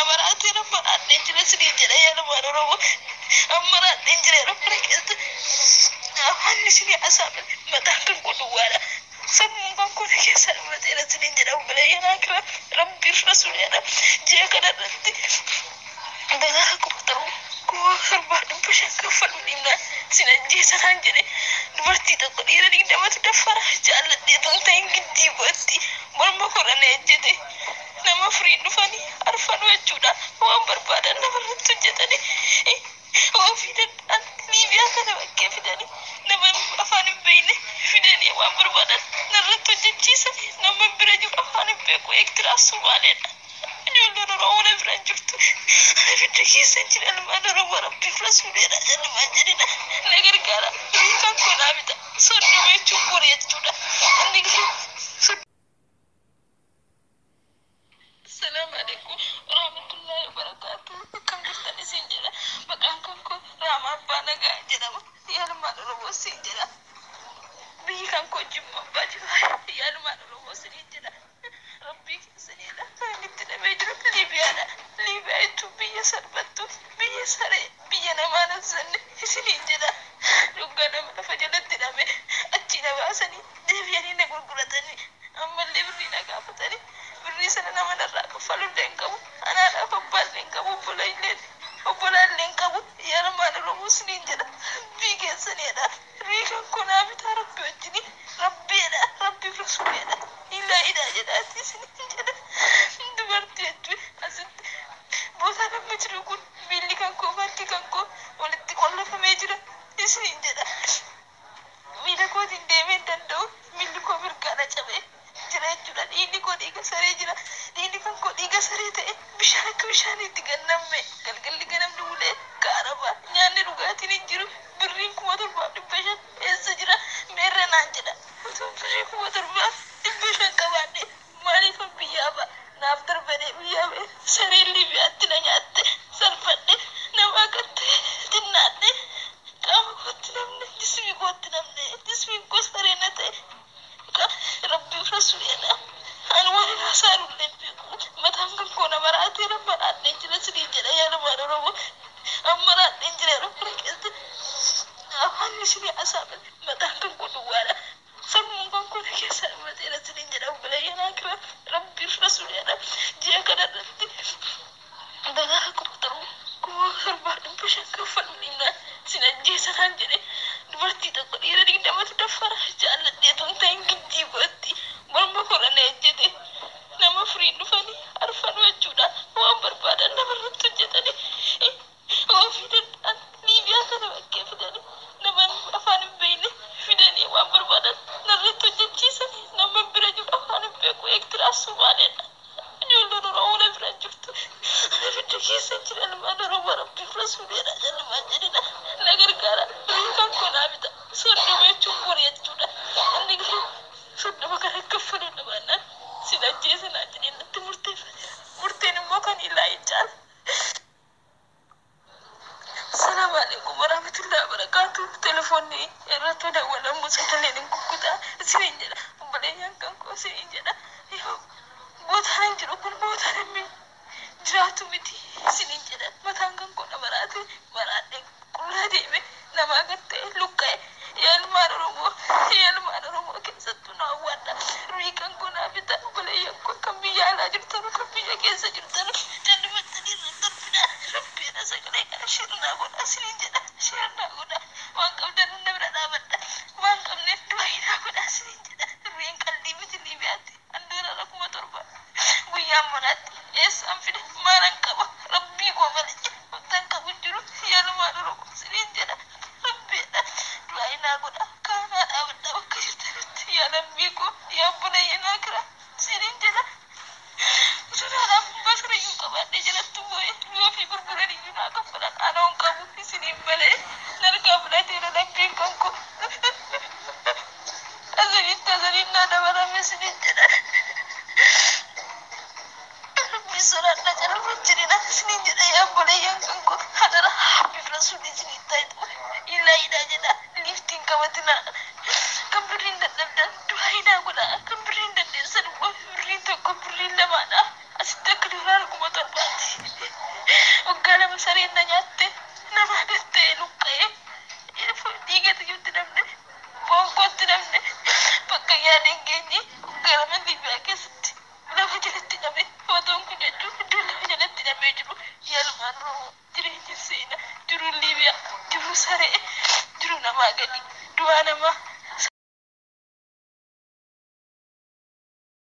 كنا مرات ربنا نجلس سنين جدا يا لما نروح أمرات نجري ربنا كذا أهل سني أسامي ما تحكم كدوانا سمون كون كيسا ما تيرا سنين جدا وبلا يناكرا ربي الرسول يا جاء كذا رتي دعنا كبترو كوا خربان بشكل فلونا سنجي سنجري نبرتي تقولي رني دم تدفر جالت دي تنتين كدي بوتي مرمى كورنا جدي nama free nufani arfan wajuda wa barbada nama rutu jetani wa fidan an libya kana wakke fidani nama afani beene fidani wa barbada na rutu jetisa nama biraju afani be ko ektra subale jollo no rawna branjurtu fidaki senjil madaro rabbi rasulina jalla majidina nagar gara kan ko nabita soddo me chumbur yetuda andigi السلام عليكم ورحمة الله وبركاته كم جرتني سنجرة مكان كنكو راما بانا جاجرة يا لما نروح سنجرة بي كنكو جمع باجوا يا لما نروح سنجرة ربي سنيلا نتنا بيجرو ليبيا بي سربتو بي سري بي نما نزن سنجرة رجعنا من فجلت دمه أتينا باسني دبياني نقول قرطني أما اللي برينا كافتني بريسنا نما نراك فلو دينكو أنا لا ببال دينكو بلايلين وبلال دينكو يا لما نروح سنجرة بيجي سنيلا ريكا كنا بتعرف بيجني ربي رسولنا إلا جداتي سنجرة دبرتي أتوي أزد بوثانا مجرقون بيلي كانكو فانتي كانكو ولدي كله فمجرة سنجرة ميلا كو ديمين دندو ميلي كو بركانا جبه jira ini ko diga sare jira ini kan ko diga sare te bishani diganam me galgal diganam dule karaba nyane rugati ni jiru birrin ko motor ba dibesha esa jira mere nanjida to birrin ko motor ba dibesha kabane mali ko biyaba naftar bene biyabe sare libi atina nyatte sarfade nawagatte tinade kam ko tinamne jismi ko sare nate ربي رسولنا أنا وين صار لبيكم ما تهمكم كونا مراتي ربنا نجلس نجرا يا لما نروح أمرات نجرا ربنا كذا أهل سني أسامي ما تهمكم كدوانا سمون كون كيسا ما تيرا نجرا وبلا يناكرا ربي رسولنا جاء كذا رتي دعنا كبترو كوا خربان بشكل فلونا سنجي سنجري نبرتي تقولي رني دم تدفر جالت دي تنتين كدي بوتي مرمى كورنا جدي nama free nufani arfan wajuda wa barbada nama rutu jetani wa fidan an libya kana wakke fidani nama afani beene fidani wa barbada na rutu jetisa nama biraju afani be ko ektra subale jollo no rawna branjurtu fidaki senjil madaro rabbi rasulina jalla majidina nagar gara kan ko nabita soddo me chumbur yetuda andigi soddo makara kafalo nabana sila jesa na jini nati murte ni mokan ila ijal Assalamualaikum warahmatullahi wabarakatuh telepon ni eratu da wala musatale ni kukuta sinjala umbaleyan kan ko sinjala yo botan jiro kun botan mi jiratu miti sinjala matangan ko na marate kulade me namagatte lukai yal maromo ke satuna wada rikan ko na bita balayan ko kambiya la jirtanu kambiya ke sa jirtanu dan matani rabbina rabbina sakale ka shirna ko shirna ko wan kam dan nabra bada wan kam ne tuina ko sinjala rin kalli miti libati andura la kuma torba buya monat es amfida maran ka rabbi ko bali tan ka bujuru yal maromo sinjala rabbina duaina ko kana abda wakirtanu ya nabiko ya bunayya nakra sinjala sudara basra yuka bade jala tuboy yo fi burburani yuna ka fala anon ka bu sinin bale narka bulate da dabbi kanko azali na da wala mesinin jala bisura na jala fujirina sinin jala ya bunayya kanko hadara habib rasuli sinin tayt ila jala lifting kamatina kamburin da duhaina guda kamburin da san ko burin to ko burin da mana asita kalirar kuma tarbati reena nyaatte nama agartee luqqa'ee dhiigatu jirti namni boonkotti namni bakka yaadeen geenye garama Liibiyaa keessatti lafa jalatti dhabe fotoon kun jechuun iddoo lafa jalatti dhabee jiru yaalmaan Oromoo jireenya seenaa jiru Liibiyaa jiru saree jiru namaa gadi du'a namaa